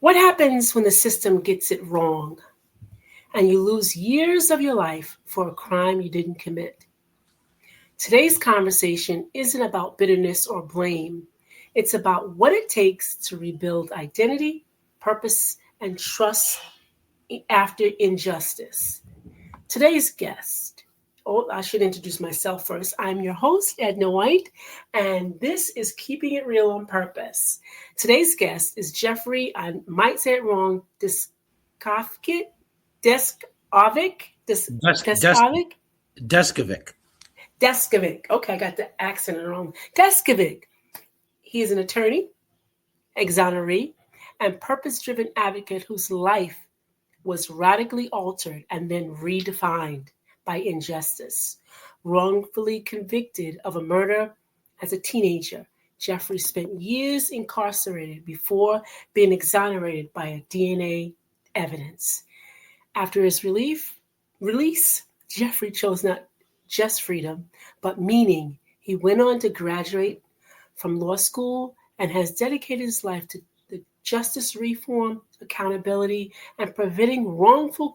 What happens when the system gets it wrong and you lose years of your life for a crime you didn't commit? Today's conversation isn't about bitterness or blame. It's about what it takes to rebuild identity, purpose, and trust after injustice. Today's guest, oh, I should introduce myself first. I'm your host, Edna White, and this is Keeping It Real on Purpose. Today's guest is Jeffrey, I might say it wrong, Deskovic, Deskovic, Des- Des- Deskovic, Deskovic. Deskovic. Okay, I got the accent wrong. Deskovic. He is an attorney, exoneree, and purpose-driven advocate whose life was radically altered and then redefined by injustice. Wrongfully convicted of a murder as a teenager, Jeffrey spent years incarcerated before being exonerated by a DNA evidence. After his release, Jeffrey chose not just freedom, but meaning. He went on to graduate from law school and has dedicated his life to the justice reform, accountability, and preventing wrongful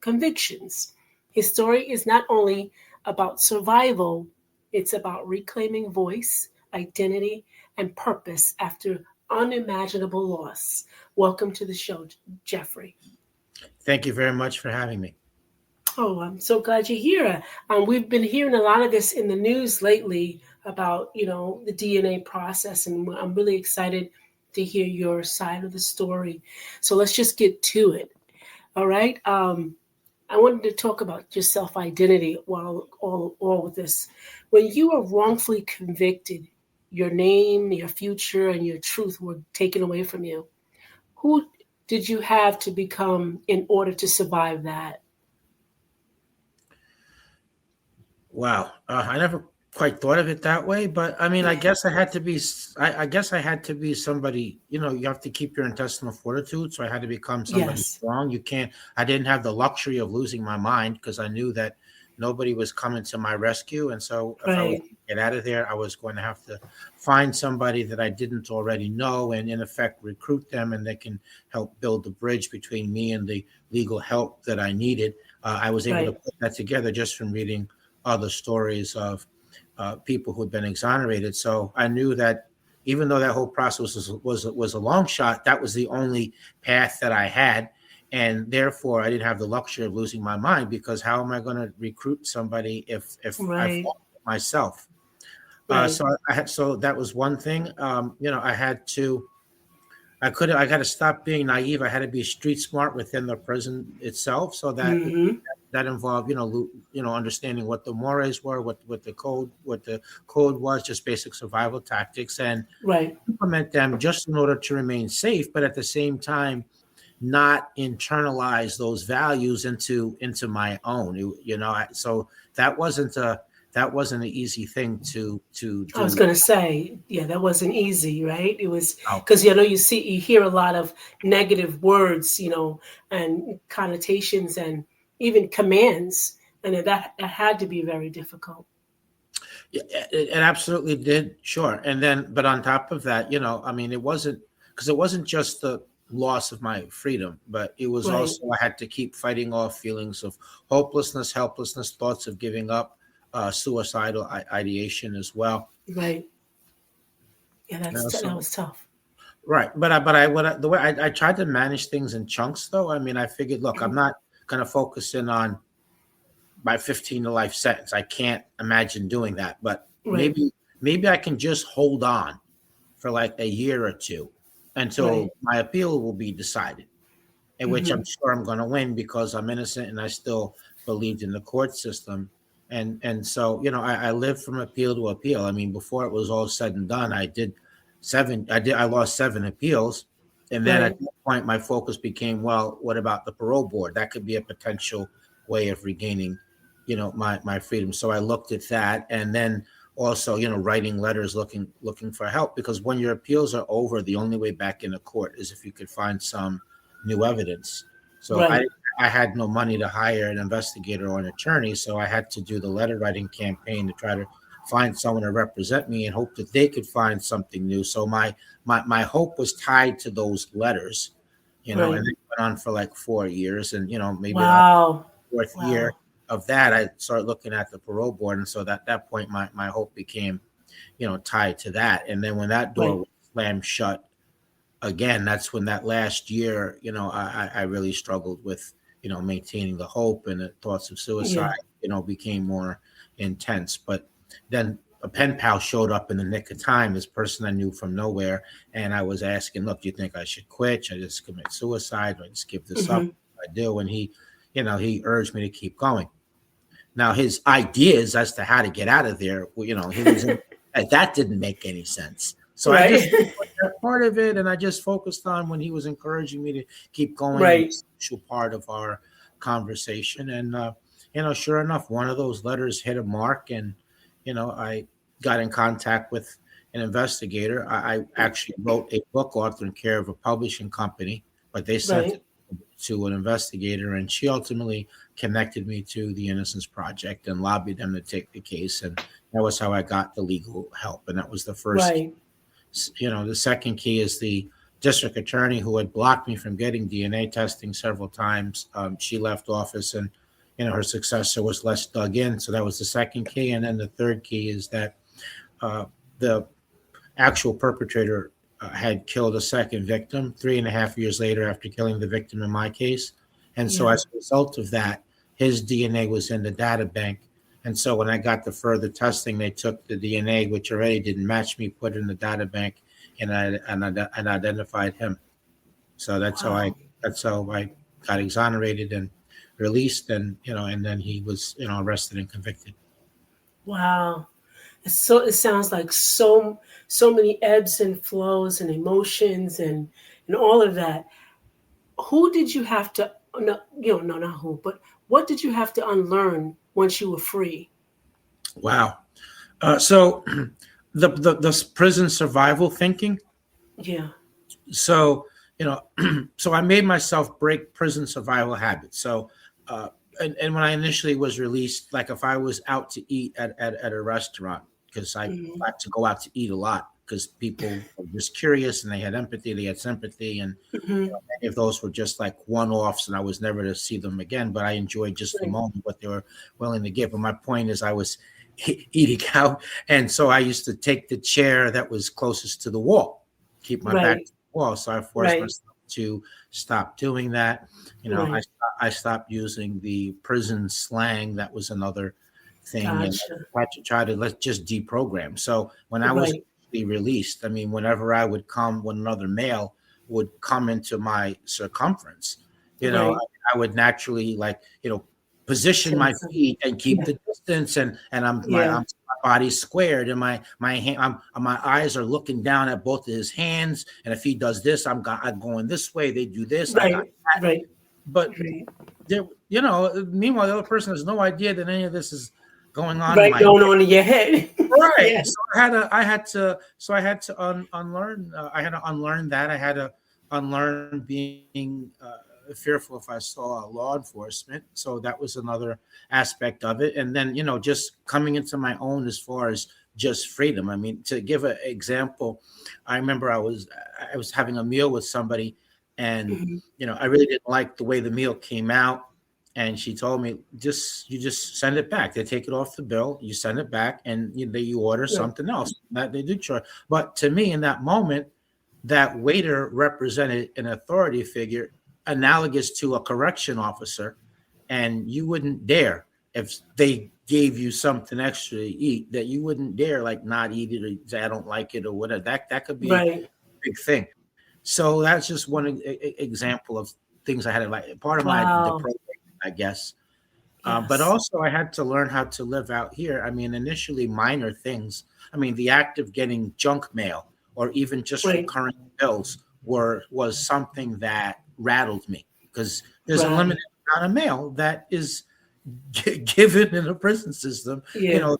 convictions. His story is not only about survival, it's about reclaiming voice, identity, and purpose after unimaginable loss. Welcome to the show, Jeffrey. Thank you very much for having me. Oh, I'm so glad you're here. We've been hearing a lot of this in the news lately about, the DNA process, and I'm really excited to hear your side of the story. So let's just get to it. All right. I wanted to talk about your self-identity while all with this. When you were wrongfully convicted, your name, your future, and your truth were taken away from you. Who did you have to become in order to survive that? Wow. I never quite thought of it that way, but I mean, I guess I had to be. I guess I had to be somebody. You have to keep your intestinal fortitude. So I had to become somebody Yes. strong. You can't. I didn't have the luxury of losing my mind because I knew that nobody was coming to my rescue, and so if I was Right. to get out of there, I was going to have to find somebody that I didn't already know, and in effect recruit them, and they can help build the bridge between me and the legal help that I needed. I was able to Right. put that together just from reading other stories of people who had been exonerated. So I knew that even though that whole process was a long shot, that was the only path that I had, and therefore I didn't have the luxury of losing my mind because how am I going to recruit somebody if I Right. fall myself? Right. So that was one thing. I had to. I got to stop being naive. I had to be street smart within the prison itself, so Hmm. that involved understanding what the mores were, what the code was, just basic survival tactics, and Right. implement them just in order to remain safe, but at the same time not internalize those values into my own. So that wasn't an easy thing to I was do. going to say, yeah, that wasn't easy, right? It was Now, because you hear a lot of negative words, and connotations, and even commands, and that had to be very difficult. yeah, it absolutely did, sure. And then, but on top of that, I mean, it wasn't just the loss of my freedom, but it was Right. also I had to keep fighting off feelings of hopelessness, helplessness, thoughts of giving up, suicidal ideation as well. Right. Yeah, that So was tough. right, but the way I tried to manage things in chunks, though. I mean, I figured, look, I'm Mhm. not going to focus in on my 15 to life sentence. I can't imagine doing that, but Right. maybe I can just hold on for like a year or two Right. until my appeal will be decided, in which I'm Hmm. sure I'm going to win because I'm innocent and I still believed in the court system. And so, I lived from appeal to appeal. I mean, before it was all said and done, I lost seven appeals. And then at Right. that point, my focus became, well, what about the parole board? That could be a potential way of regaining, my freedom. So I looked at that, and then also, writing letters looking for help, because when your appeals are over, the only way back into court is if you could find some new evidence. So Right. I had no money to hire an investigator or an attorney, so I had to do the letter writing campaign to try to find someone to represent me and hope that they could find something new. So my hope was tied to those letters. And Right. it went on for like 4 years. And, maybe on Wow. the fourth year Wow. of that, I started looking at the parole board. And so at that point, my hope became, tied to that. And then when that door Right. was slammed shut again, that's when that last year, I really struggled with, maintaining the hope, and the thoughts of suicide, Yeah. became more intense. But then a pen pal showed up in the nick of time, this person I knew from nowhere. And I was asking, look, do you think I should quit? Should I just commit suicide? Or I just give this up? Hmm. I do. And he urged me to keep going. Now, his ideas as to how to get out of there, well, he was in, that didn't make any sense. So I just Right. ignored that part of it, and I just focused on when he was encouraging me to keep going and the Right. social part of our conversation. And sure enough, one of those letters hit a mark, and I got in contact with an investigator. I actually wrote a book authored in care of a publishing company, but they sent it Right. to an investigator, and she ultimately connected me to the Innocence Project and lobbied them to take the case. And that was how I got the legal help. And that was the first key. Right. The second key is the district attorney who had blocked me from getting DNA testing several times. She left office, and her successor was less dug in. So that was the second key. And then the third key is that the actual perpetrator had killed a second victim 3.5 years later after killing the victim in my case. And so Yeah. as a result of that, his DNA was in the data bank. And so when I got the further testing, they took the DNA, which already didn't match me, put it in the data bank, and I identified him. So Wow. that's how I got exonerated and released, and and then he was arrested and convicted. Wow. It sounds like so many ebbs and flows and emotions and all of that. Who did you have to no, no, not who, but what did you have to unlearn once you were free? Wow. So the prison survival thinking. Yeah. So so I made myself break prison survival habits. So uh, and when I initially was released, like if I was out to eat at a restaurant, because I Hmm. like to go out to eat a lot, because people were just curious and they had empathy, they had sympathy, and Hmm. many of those were just like one-offs, and I was never to see them again. But I enjoyed just the Right. moment, what they were willing to give. But my point is, I was eating out, and so I used to take the chair that was closest to the wall, keep my back Right. to the wall. So I forced Right. myself to stop doing that. Right. I stopped using the prison slang. That was another thing, and Gotcha. I had to try to let's just deprogram. So when I was Right. released, I mean, whenever I would come, when another male would come into my circumference, Right. I would naturally, like, position my Tense. feet and keep Yeah. the distance, and Yeah. my body's squared, and my hand, my eyes are looking down at both of his hands, and if he does this, I'm going this way. They do this, I got Right. that. Right. But Right. there, meanwhile, the other person has no idea that any of this is going on in Right. my Going head. on in your head. Right. Yeah. So I had to unlearn. I had to unlearn that. I had to unlearn being fearful if I saw law enforcement. So that was another aspect of it. And then, just coming into my own as far as just freedom. I mean, to give an example, I remember I was having a meal with somebody, and Mhm. I really didn't like the way the meal came out. And she told me, you just send it back. They take it off the bill, you send it back, and you order Right. something else. That they do charge. But to me, in that moment, that waiter represented an authority figure analogous to a correction officer, and you wouldn't dare, if they gave you something extra to eat, that you wouldn't dare like not eat it or say I don't like it or whatever. That could be Right. a big thing. So that's just one example of things I had to, like, part of my Wow. depression, I guess. But Yes. also, I had to learn how to live out here. I mean, initially, minor things. I mean, the act of getting junk mail or even just Right. recurring bills was something that rattled me, because there's a Right. limited amount of mail that is given in the prison system. You Yeah. know,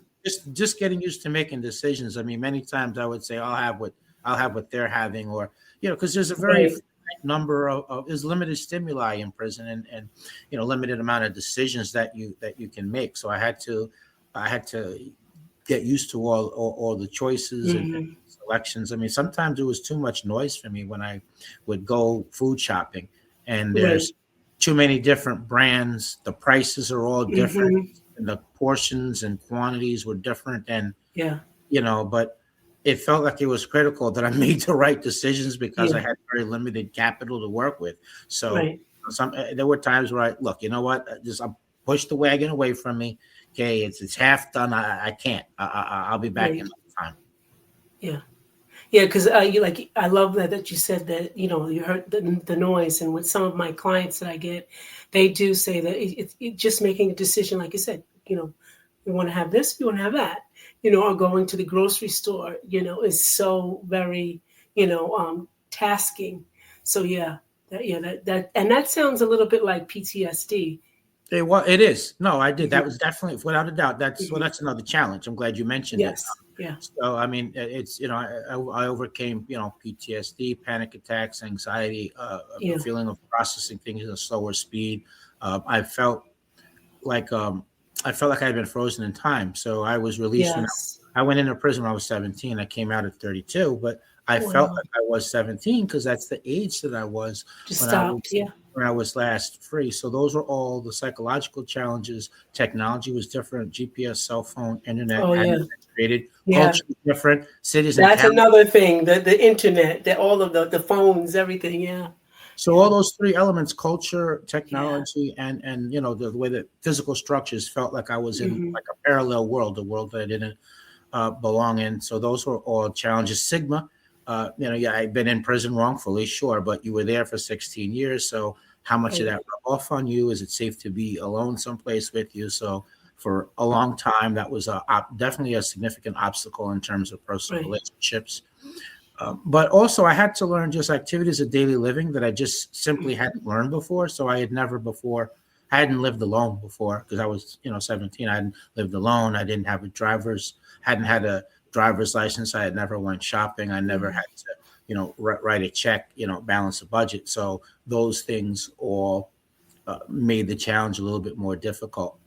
just getting used to making decisions. I mean, many times I would say I'll have what they're having, or because there's a very Right. finite number there's limited stimuli in prison, and limited amount of decisions that you can make. So I had to get used to all the choices and Hmm. selections. I mean, sometimes it was too much noise for me when I would go food shopping. and Right. there's too many different brands. The prices are all different, Mm-hmm. and the portions and quantities were different, and Yeah. but it felt like it was critical that I made the right decisions because I Yeah. had very limited capital to work with. So Right. there were times where I look, you know what, just I push the wagon away from me. Okay, it's half done. I can't. I'll be back in Right. no time. Yeah. Yeah, because you like I love that you said that you heard the noise, and with some of my clients that I get, they do say that it's just making a decision, like you said, we want to have this, we want to have that, or going to the grocery store, is so very tasking. So yeah, that and that sounds a little bit like PTSD. It is. No, I did. That Hmm. was definitely, without a doubt. Hmm. That's another challenge. I'm glad you mentioned it. Yes. Yeah. So, I mean, it's I overcame PTSD, panic attacks, anxiety, a Yeah. feeling of processing things at a slower speed. I felt like I had been frozen in time. So I was released when Yes. I went into prison when I was 17. I came out at 32, but I felt Wow. like I was 17 because that's the age that I was Just when I stopped. was Yeah. last free. So those were all the psychological challenges. Technology was different. GPS, cell phone, internet Oh yeah. hadn't been created. Yeah. Culture was different. Cities and That's towns. another thing. The internet, all of the phones, everything. Yeah. So all Yeah. those three elements, culture, Yeah. technology, and the way that physical structures felt like I was in Hmm. like a parallel world, a world that I didn't belong in. So those were all challenges. Sigma, yeah, I've been in prison wrongfully, sure, but you were there for 16 years. So how much did Right. that rub off on you? Is it safe to be alone someplace with you? So for a long time, that was definitely a significant obstacle in terms of personal Right. relationships. But also, I had to learn just activities of daily living that I just simply hadn't learned before. So I had never before, I hadn't lived alone before because I was, 17. I hadn't lived alone. I didn't have hadn't had a driver's license. I had never went shopping. I never Hmm. had to, write a check, balance a budget. So those things all made the challenge a little bit more difficult.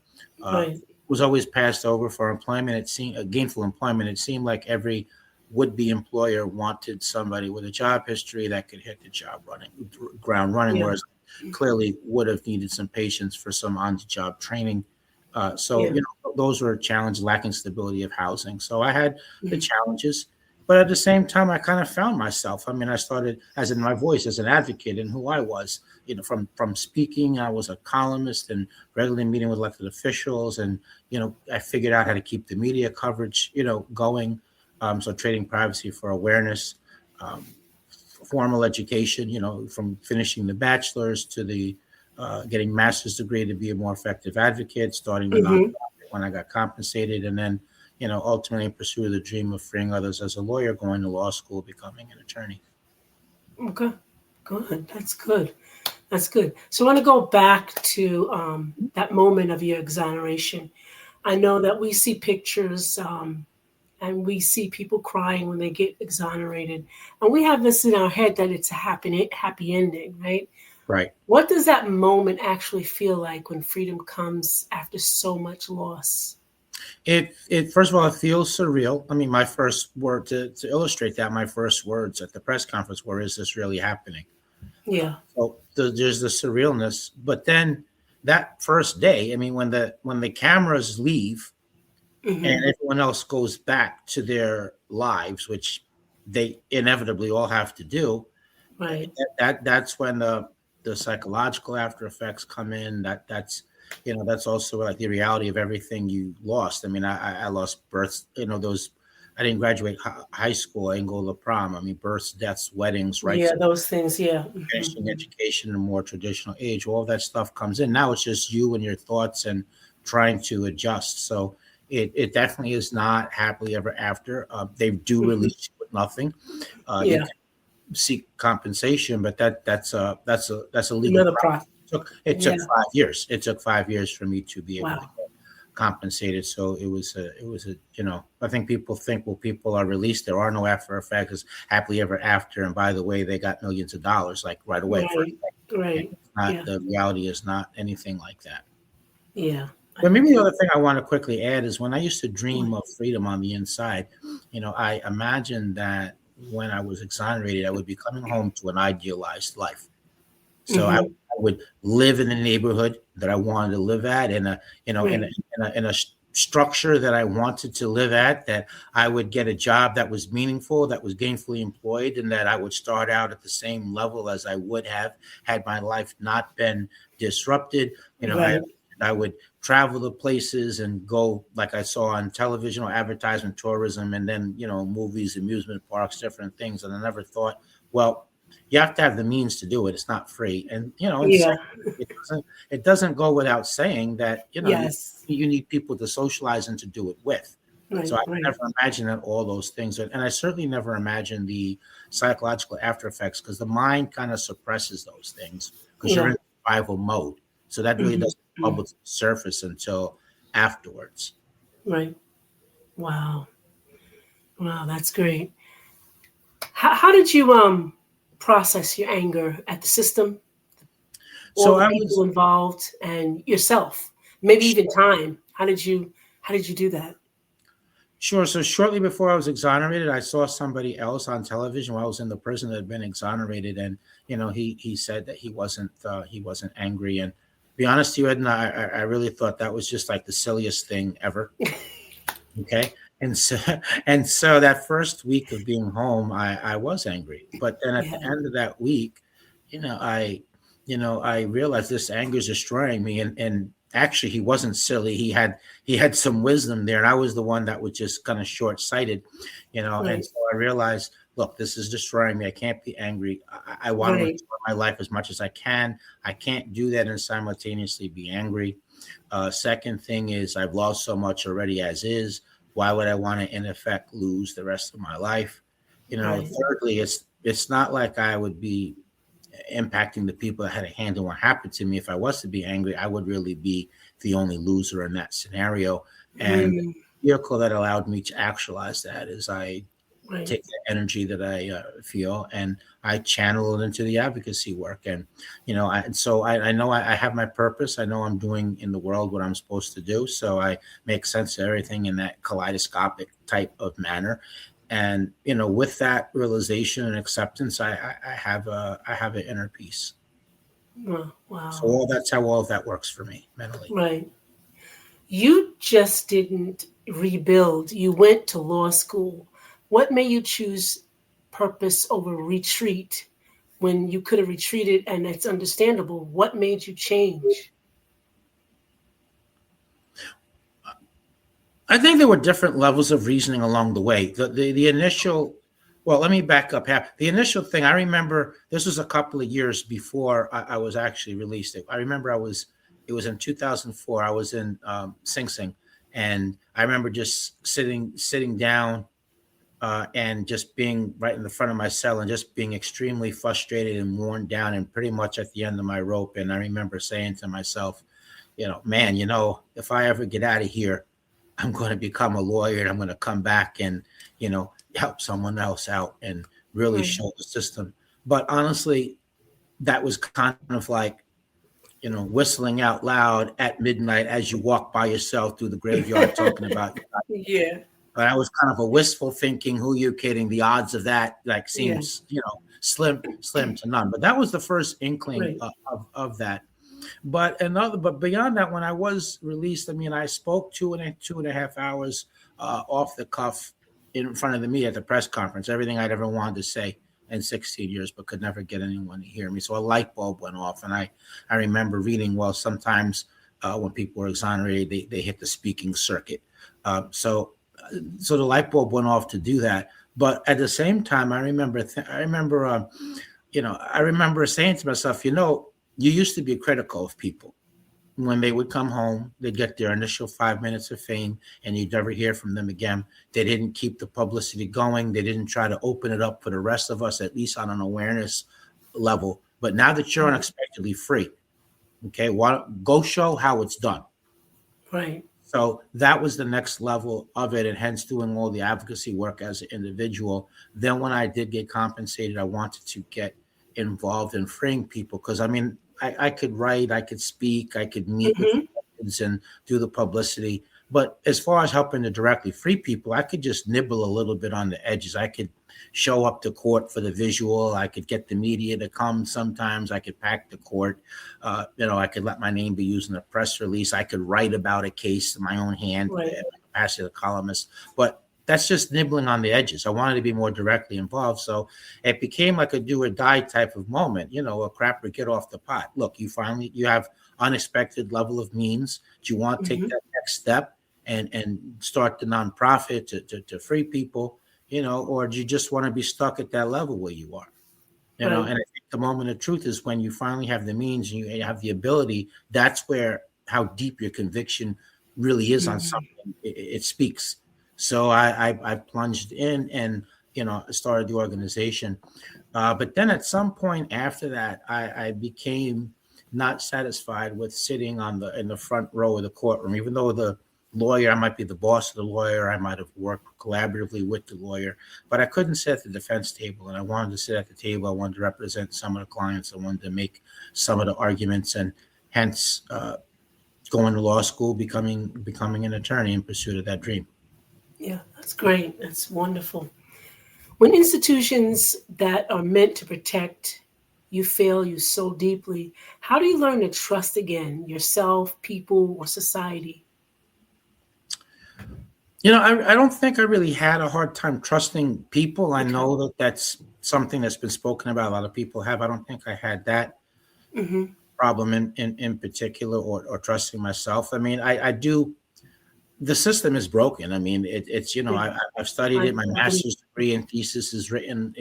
Right. Was always passed over for employment. It seemed gainful employment. It seemed like every would-be employer wanted somebody with a job history that could hit the ground running, Yeah. whereas clearly would have needed some patience for some on-the-job training. So Yeah. those were challenges, lacking stability of housing. So I had the Mhm. challenges, but at the same time, I kind of found myself. I mean, I started as in my voice as an advocate and who I was. From speaking, I was a columnist and regularly meeting with elected officials, and I figured out how to keep the media coverage, going. So trading privacy for awareness, um, formal education, from finishing the bachelor's to the getting master's degree to be a more effective advocate, starting the nonprofit Mhm. when I got compensated, and then ultimately pursue the dream of freeing others as a lawyer, going to law school, becoming an attorney. Okay. Good. That's good. That's good. So I want to go back to that moment of your exoneration. I know that we see pictures and we see people crying when they get exonerated, and we have this in our head that it's a happy ending, right? Right. What does that moment actually feel like when freedom comes after so much loss? It first of all, it feels surreal. I mean, my first word to illustrate that, my first words at the press conference were, "Is this really happening?" Yeah. So there's the surrealness, but then that first day, I mean, when the cameras leave and Hmm. everyone else goes back to their lives, which they inevitably all have to do, Right. that's when the psychological after effects come in. That's also like the reality of everything you lost. I mean, I lost births. Those I didn't graduate high school. I didn't go to prom. I mean, births, deaths, weddings, rights Yeah. of Those things. Yeah. Hmm. finishing education in a more traditional age. All that stuff comes in. Now it's just you and your thoughts and trying to adjust. So it definitely is not happily ever after. They do Hmm. release you with nothing. You Yeah. can seek compensation, but that's a legal Another process. process. It took Yeah. 5 years. It took 5 years for me to be able to Wow. get compensated. So it was a I think people think, well, people are released. There are no after effects, happily ever after. And by the way, they got millions of dollars like right away. First, Right. Right. it's not Yeah. the reality is not anything like that. Yeah. But I maybe the agree. other thing I want to quickly add is when I used to dream Right. of freedom on the inside, I imagined that when I was exonerated, I would be coming home to an idealized life. So I would live in the neighborhood that I wanted to live at, in a structure that I wanted to live at, that I would get a job that was meaningful, that was gainfully employed, and that I would start out at the same level as I would have had my life not been disrupted. Right. I would travel to places and go, like I saw on television, or advertisement, tourism, and then, movies, amusement parks, different things. And I never thought, well, you have to have the means to do it. It's not free. And, and Yeah. second, it doesn't go without saying that, Yes. you need people to socialize and to do it with. Right. So I Right. never imagined that all those things, and I certainly never imagined the psychological after effects, because the mind kind of suppresses those things because you're Yeah. in survival mode. So that really doesn't bubble to the surface until afterwards. Right. Wow. Wow. That's great. How did you process your anger at the system, all So the I people was involved, and yourself? Maybe even time. How did you do that? Sure. So shortly before I was exonerated, I saw somebody else on television while I was in the prison that had been exonerated, and he said that he wasn't angry. And to be honest to you, Edna, I really thought that was just like the silliest thing ever. Okay. And so that first week of being home, I was angry. But then at Yeah. the end of that week, I I realized this anger is destroying me. And actually he wasn't silly. He had some wisdom there. And I was the one that was just kind of short-sighted, and Right. so I realized, look, this is destroying me. I can't be angry. I want to Right. enjoy my life as much as I can. I can't do that and simultaneously be angry. Second thing is, I've lost so much already as is. Why would I want to, in effect, lose the rest of my life? Right. Thirdly, it's not like I would be impacting the people that had a hand in what happened to me. If I was to be angry, I would really be the only loser in that scenario. And the Mm, vehicle that allowed me to actualize that is, I right. take the energy that I feel, and I channel it into the advocacy work. And I know I have my purpose. I know I'm doing in the world what I'm supposed to do. So I make sense of everything in that kaleidoscopic type of manner. And with that realization and acceptance, I have an inner peace. Wow. So Wow. that's how all of that works for me mentally. Right. You just didn't rebuild. You went to law school. What made you choose purpose over retreat when you could have retreated? And it's understandable. What made you change? I think there were different levels of reasoning along the way. The initial, well, let me back up half. The initial thing, I remember this was a couple of years before I was actually released. I remember it was in 2004. I was in Sing Sing, and I remember just sitting down and just being right in the front of my cell and just being extremely frustrated and worn down and pretty much at the end of my rope. And I remember saying to myself, man, if I ever get out of here, I'm going to become a lawyer, and I'm going to come back and, help someone else out and really Right. show the system. But honestly, that was kind of like, whistling out loud at midnight as you walk by yourself through the graveyard talking about. Yeah. But I was kind of a wistful thinking, who you kidding? The odds of that like Yeah. seems, slim to none. But that was the first inkling Right. of that. But beyond that, when I was released, I mean, I spoke 2.5 hours off the cuff in front of the media at the press conference, everything I'd ever wanted to say in 16 years, but could never get anyone to hear me. So a light bulb went off, and I remember reading, well, sometimes when people were exonerated, they hit the speaking circuit. So the light bulb went off to do that. But at the same time, I remember saying to myself, you used to be critical of people. When they would come home, they'd get their initial 5 minutes of fame, and you'd never hear from them again. They didn't keep the publicity going. They didn't try to open it up for the rest of us, at least on an awareness level. But now that you're unexpectedly free, okay, go show how it's done. Right. So that was the next level of it, and hence doing all the advocacy work as an individual. Then when I did get compensated, I wanted to get involved in freeing people, because I mean, I could write, I could speak, I could meet with Hmm. kids and do the publicity. But as far as helping to directly free people, I could just nibble a little bit on the edges. I could show up to court for the visual. I could get the media to come sometimes. I could pack the court. I could let my name be used in a press release. I could write about a case in my own hand, Right. pass it to the columnist. But that's just nibbling on the edges. I wanted to be more directly involved. So it became like a do or die type of moment, a crap or get off the pot. Look, you have unexpected level of means. Do you want to take that next step and start the nonprofit to free people, or do you just want to be stuck at that level where you are? And I think the moment of truth is when you finally have the means and you have the ability, that's where how deep your conviction really is on something. It speaks. So I plunged in and, started the organization. But then at some point after that, I became not satisfied with sitting in the front row of the courtroom, even though the lawyer, I might be the boss of the lawyer, I might have worked collaboratively with the lawyer, but I couldn't sit at the defense table, and I wanted to sit at the table. I wanted to represent some of the clients. I wanted to make some of the arguments, and hence going to law school, becoming an attorney in pursuit of that dream. Yeah, that's great. That's wonderful. When institutions that are meant to protect you fail you so deeply, how do you learn to trust again yourself, people, or society? I don't think I really had a hard time trusting people. I know that that's something that's been spoken about. A lot of people have. I don't think I had that problem in particular, or trusting myself. I mean, I do. The system is broken. I mean, it's I've studied it. My master's degree and thesis is written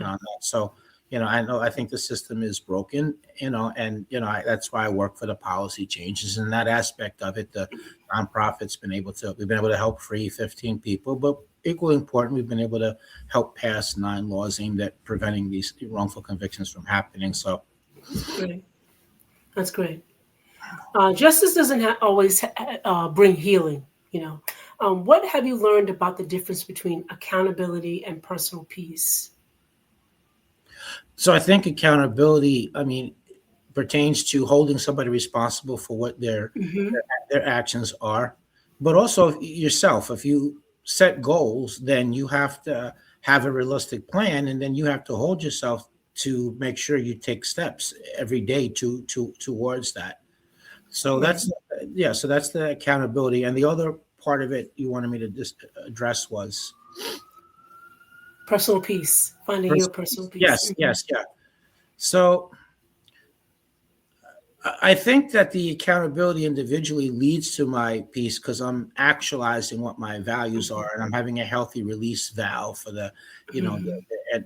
on that. So I think the system is broken. That's why I work for the policy changes in that aspect of it. The nonprofit's we've been able to help free 15 people, but equally important, we've been able to help pass 9 laws aimed at preventing these wrongful convictions from happening. So that's great. Justice doesn't always bring healing. What have you learned about the difference between accountability and personal peace? So I think accountability, pertains to holding somebody responsible for what their actions are, but also yourself. If you set goals, then you have to have a realistic plan, and then you have to hold yourself to make sure you take steps every day towards that. So that's the accountability. And the other part of it you wanted me to just address was personal peace, finding your personal peace. Yes. So I think that the accountability individually leads to my peace because I'm actualizing what my values are, and I'm having a healthy release valve for the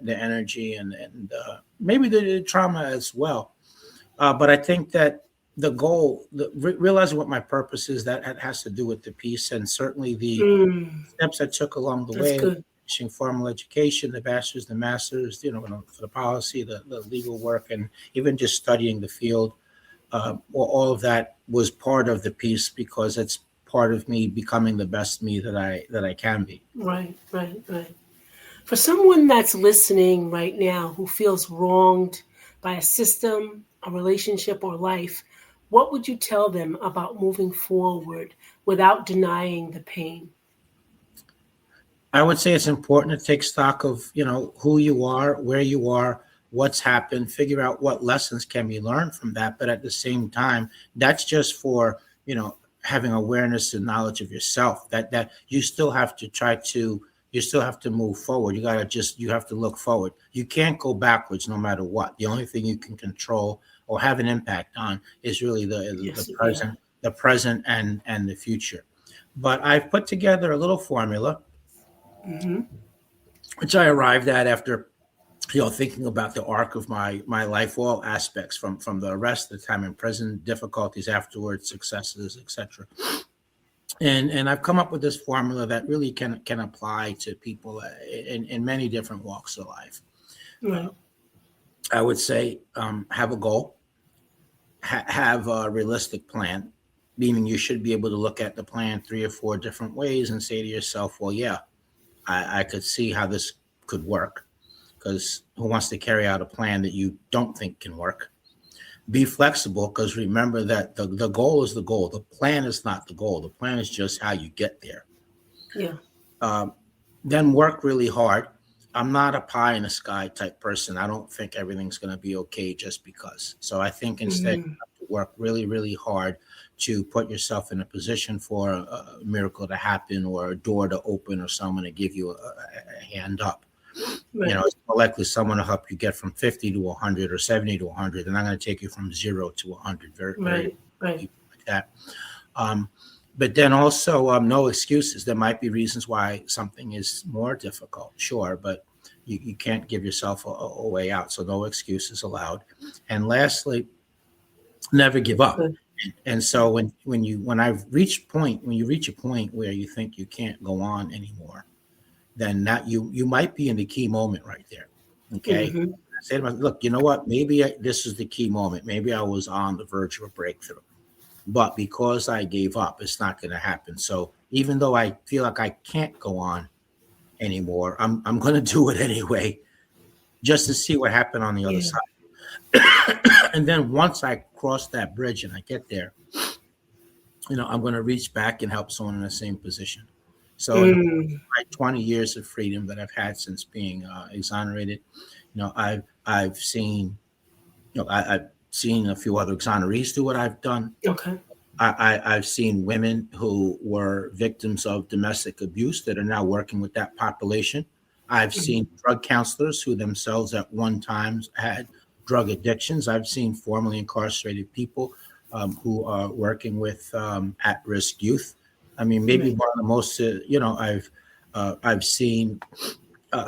energy and maybe the trauma as well. But I think that the goal, realizing what my purpose is, that has to do with the peace, and certainly the steps I took along the way, finishing formal education, the bachelor's, the master's, for the policy, the legal work, and even just studying the field. All of that was part of the peace because it's part of me becoming the best me that I can be. Right. For someone that's listening right now who feels wronged by a system, a relationship, or life, what would you tell them about moving forward without denying the pain? I would say it's important to take stock of, who you are, where you are, what's happened, figure out what lessons can be learned from that. But at the same time, that's just for, having awareness and knowledge of yourself, that you still have to move forward. You have to look forward. You can't go backwards no matter what. The only thing you can control or have an impact on is really the present and the future. But I've put together a little formula, which I arrived at after thinking about the arc of my life, all aspects from the arrest, the time in prison, difficulties afterwards, successes, etc. And I've come up with this formula that really can apply to people in many different walks of life. Right. I would say have a goal, have a realistic plan, meaning you should be able to look at the plan 3 or 4 different ways and say to yourself, well, yeah, I could see how this could work. Because who wants to carry out a plan that you don't think can work? Be flexible, because remember that the goal is the goal. The plan is not the goal. The plan is just how you get there. Yeah. Um, then work really hard. I'm not a pie in the sky type person. I don't think everything's going to be okay just because. So I think instead you Mm, have to work really, really hard to put yourself in a position for a miracle to happen, or a door to open, or someone to give you a hand up. right. It's more likely someone to help you get from 50 to 100 or 70 to 100. They're not going to take you from 0 to 100. Very, very Right. Right. people like that. Um, but then also, no excuses. There might be reasons why something is more difficult, sure, but you can't give yourself a way out. So no excuses allowed. And lastly, never give up. Good. And so when you reach a point where you think you can't go on anymore, then that you might be in the key moment right there. Okay. Mm-hmm. I say to myself, look, you know what? Maybe this is the key moment. Maybe I was on the verge of a breakthrough, but because I gave up, it's not going to happen. So even though I feel like I can't go on anymore, I'm going to do it anyway, just to see what happened on the other Yeah. side. And then once I cross that bridge and I get there, I'm going to reach back and help someone in the same position. So in Mm, my 20 years of freedom that I've had since being exonerated, I've seen, I've seen a few other exonerees do what I've done. okay. I've seen women who were victims of domestic abuse that are now working with that population. I've Mhm. seen drug counselors who themselves at one time had drug addictions. I've seen formerly incarcerated people who are working with at-risk youth. I mean, maybe Right. one of the most, I've seen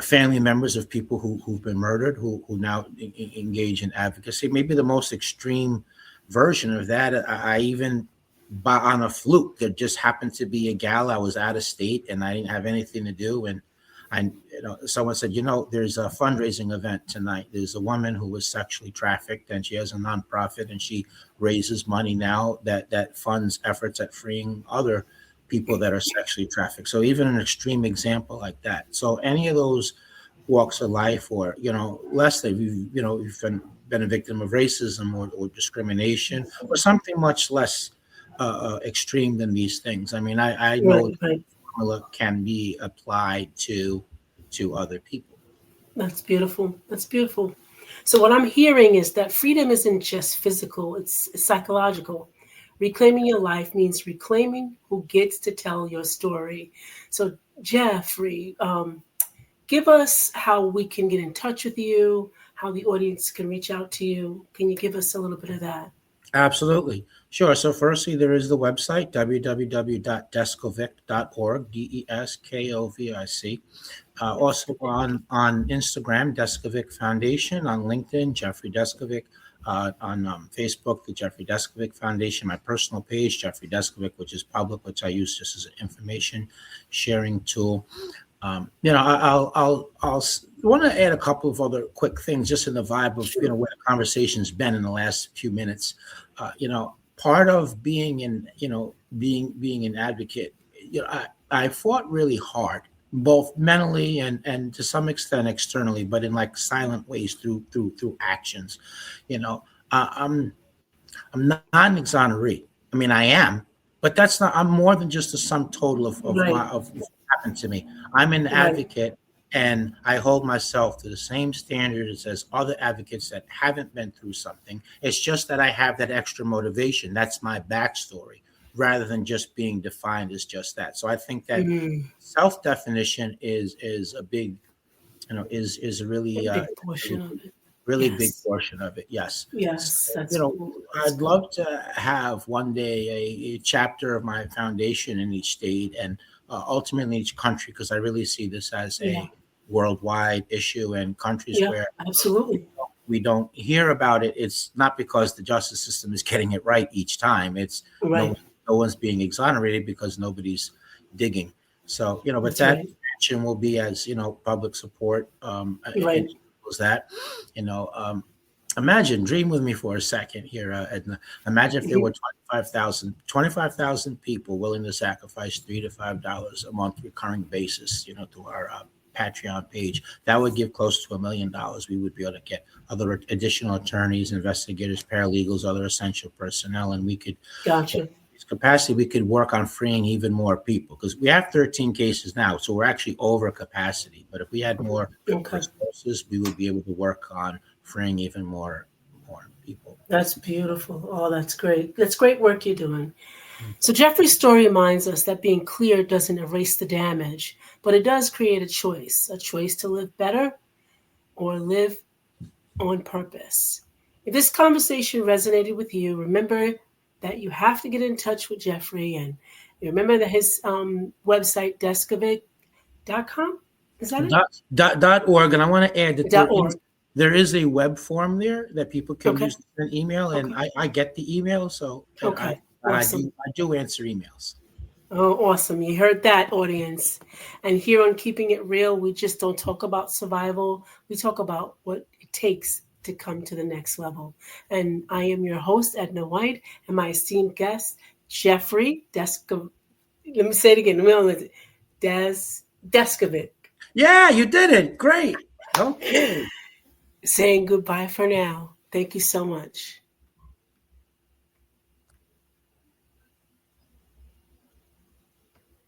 family members of people who've been murdered, who now engage in advocacy. Maybe the most extreme version of that, I even on a fluke, there just happened to be a gal. I was out of state and I didn't have anything to do, and someone said, there's a fundraising event tonight. There's a woman who was sexually trafficked, and she has a nonprofit, and she raises money now that funds efforts at freeing other people that are sexually trafficked. So even an extreme example like that. So any of those walks of life, or Leslie, you've been a victim of racism or discrimination or something much less extreme than these things. I mean, I know Right. Right. formula can be applied to other people. That's beautiful. That's beautiful. So what I'm hearing is that freedom isn't just physical, it's psychological. Reclaiming your life means reclaiming who gets to tell your story. So Jeffrey, give us how we can get in touch with you, how the audience can reach out to you. Can you give us a little bit of that? Absolutely. Sure. So firstly, there is the website, www.deskovic.org, Deskovic. Yes. Also on Instagram, Deskovic Foundation, on LinkedIn, Jeffrey Deskovic, on Facebook, the Jeffrey Deskovic Foundation, my personal page, Jeffrey Deskovic, which is public, which I use just as an information sharing tool. I'll want to add a couple of other quick things just in the vibe of Sure. where the conversation's been in the last few minutes. Part of being being an advocate, I fought really hard, both mentally and to some extent externally, but in like silent ways through actions. You know, I'm not an exoneree. I mean, I am, but that's not. I'm more than just a sum total Right. of what happened to me. I'm an Right. advocate, and I hold myself to the same standards as other advocates that haven't been through something. It's just that I have that extra motivation. That's my backstory, rather than just being defined as just that. So I think that Mm, self definition is a big, is a a really big portion of it. really big Yes. portion of it. Yes. So, Yes. That's I'd good. love to have one day a chapter of my foundation in each state and ultimately each country, because I really see this as Yeah. a worldwide issue, and countries Yeah. where Absolutely. we don't hear about it. It's not because the justice system is getting it right each time. It's no Right. no one's being exonerated because nobody's digging. So but That's that right. action will be as public support Right. enables that. You know, imagine, dream with me for a second here, Edna. Imagine if there Mhm. were 25,000 people willing to sacrifice $3 to $5 a month recurring basis, to our Patreon page. That would give close to $1 million. We would be able to get other additional attorneys, investigators, paralegals, other essential personnel, and we could, Gotcha. capacity, we could work on freeing even more people, because we have 13 cases now, so we're actually over capacity. But if we had more Okay. resources, we would be able to work on freeing even more people. That's beautiful. Oh, that's great. That's great work you're doing. So Jeffrey's story reminds us that being clear doesn't erase the damage, but it does create a choice to live better or live on purpose. If this conversation resonated with you, remember that you have to get in touch with Jeffrey, and remember that his website, deskovic.com. Is that it? .org. And I want to add that .org. there is a web form there that people can Okay. use to send email, and I get the email, so Okay. I do answer emails. Oh, awesome. You heard that, audience. And here on Keeping It Real, we just don't talk about survival. We talk about what it takes to come to the next level. And I am your host, Edna White, and my esteemed guest, Jeffrey Deskovic. Let me say it again. Deskovic. Yeah, you did it. Great. Okay. Saying goodbye for now. Thank you so much.